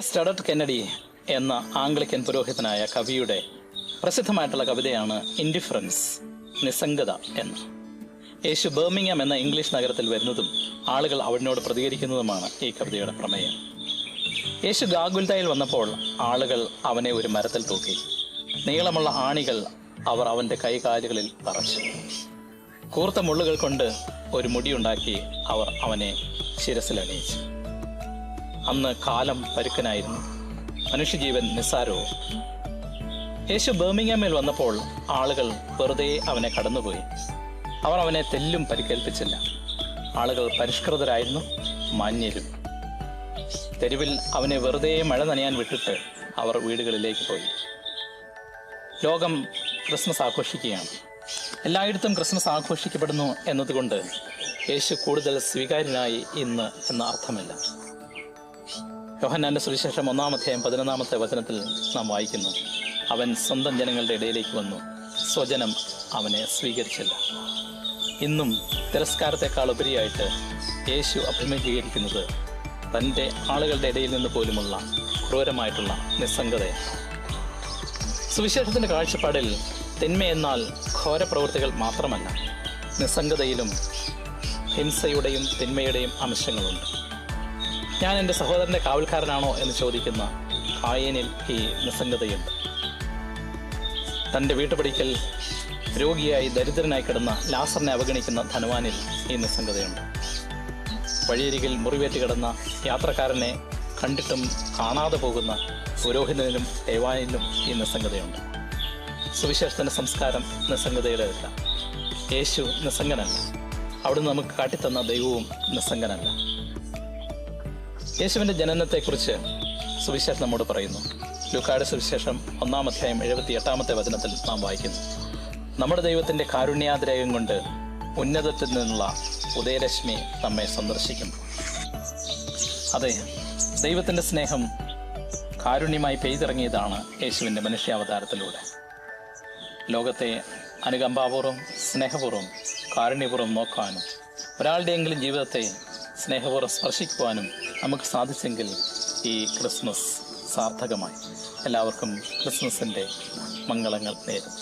സ്റ്റഡർട്ട് Kennedy എന്ന Anglican പുരോഹിതനായ കവിയുടെ പ്രസിദ്ധമായിട്ടുള്ള കവിതയാണ് ഇൻഡിഫറൻസ്, നിസ്സംഗത എന്ന്. യേശു ബർമിംഗ്ഹാം എന്ന ഇംഗ്ലീഷ് നഗരത്തിൽ വരുന്നതും ആളുകൾ അവനോട് പ്രതികരിക്കുന്നതുമാണ് ഈ കവിതയുടെ പ്രമേയം. യേശു ഗാഗുൽത്തായിൽ വന്നപ്പോൾ ആളുകൾ അവനെ ഒരു മരത്തിൽ തൂക്കി. നീളമുള്ള ആണികൾ അവർ അവൻ്റെ കൈകാലുകളിൽ തറച്ചു. കൂർത്ത മുള്ളുകൾ കൊണ്ട് ഒരു മുടിയുണ്ടാക്കി അവർ അവനെ ശിരസിലണിയിച്ചു. അന്ന് കാലം പരുക്കനായിരുന്നു, മനുഷ്യജീവൻ നിസ്സാരവും. യേശു ബർമിംഗ്ഹാമിൽ വന്നപ്പോൾ ആളുകൾ വെറുതെ അവനെ കടന്നുപോയി. അവർ അവനെ തെല്ലും പരിക്കേൽപ്പിച്ചില്ല. ആളുകൾ പരിഷ്കൃതരായിരുന്നു, മാന്യരും. തെരുവിൽ അവനെ വെറുതെ മഴ നനയാൻ വിട്ടിട്ട് അവർ വീടുകളിലേക്ക് പോയി. ലോകം ക്രിസ്മസ് ആഘോഷിക്കുകയാണ്. എല്ലായിടത്തും ക്രിസ്മസ് ആഘോഷിക്കപ്പെടുന്നു എന്നതുകൊണ്ട് യേശു കൂടുതൽ സ്വീകാര്യനായി ഇന്ന് എന്ന അർത്ഥമില്ല. യോഹന്നാന്റെ സുവിശേഷം 1-11 നാം വായിക്കുന്നു, അവൻ സ്വന്തം ജനങ്ങളുടെ ഇടയിലേക്ക് വന്നു, സ്വജനം അവനെ സ്വീകരിച്ചില്ല. ഇന്നും തിരസ്കാരത്തെക്കാൾ ഉപരിയായിട്ട് യേശു അഭിമുഖീകരിക്കുന്നത് തൻ്റെ ആളുകളുടെ ഇടയിൽ നിന്ന് പോലുമുള്ള ക്രൂരമായിട്ടുള്ള നിസ്സംഗതയാണ്. സുവിശേഷത്തിൻ്റെ കാഴ്ചപ്പാടിൽ തിന്മയെന്നാൽ ഘോരപ്രവൃത്തികൾ മാത്രമല്ല, നിസ്സംഗതയിലും ഹിംസയുടെയും തിന്മയുടെയും അംശങ്ങളുണ്ട്. ഞാൻ എൻ്റെ സഹോദരൻ്റെ കാവൽക്കാരനാണോ എന്ന് ചോദിക്കുന്ന കായേനിൽ ഈ നിസ്സംഗതയുണ്ട്. തൻ്റെ വീട്ടുപടിക്കൽ രോഗിയായി ദരിദ്രനായി കിടന്ന ലാസറിനെ അവഗണിക്കുന്ന ധനവാനിൽ ഈ നിസ്സംഗതയുണ്ട്. വഴിയരികിൽ മുറിവേറ്റ് കിടന്ന യാത്രക്കാരനെ കണ്ടിട്ടും കാണാതെ പോകുന്ന പുരോഹിതനിലും ദേവാനിലും ഈ നിസ്സംഗതയുണ്ട്. സുവിശേഷത്തിൻ്റെ സംസ്കാരം നിസ്സംഗതയുടേതല്ല. യേശു നിസ്സംഗനല്ല. അവിടുന്ന് നമുക്ക് കാട്ടിത്തന്ന ദൈവവും നിസ്സംഗനല്ല. യേശുവിൻ്റെ ജനനത്തെക്കുറിച്ച് സുവിശേഷം നമ്മോട് പറയുന്നു. ലൂക്കായുടെ സുവിശേഷം 1-78 നാം വായിക്കുന്നു, നമ്മുടെ ദൈവത്തിൻ്റെ കാരുണ്യാതിരേകം കൊണ്ട് ഉന്നതത്തിൽ നിന്നുള്ള ഉദയരശ്മി നമ്മെ സന്ദർശിക്കും. അതെ, ദൈവത്തിൻ്റെ സ്നേഹം കാരുണ്യമായി പെയ്തിറങ്ങിയതാണ് യേശുവിൻ്റെ മനുഷ്യാവതാരത്തിലൂടെ. ലോകത്തെ അനുകമ്പാപൂർവ്വം, സ്നേഹപൂർവ്വം, കാരുണ്യപൂർവ്വം നോക്കാനും ഒരാളുടെയെങ്കിലും ജീവിതത്തെ സ്നേഹപൂർവ്വം സ്പർശിക്കുവാനും നമുക്ക് സാധിച്ചെങ്കിൽ ഈ ക്രിസ്മസ് സാർത്ഥകമായി. എല്ലാവർക്കും ക്രിസ്മസിൻ്റെ മംഗളങ്ങൾ നേരുന്നു.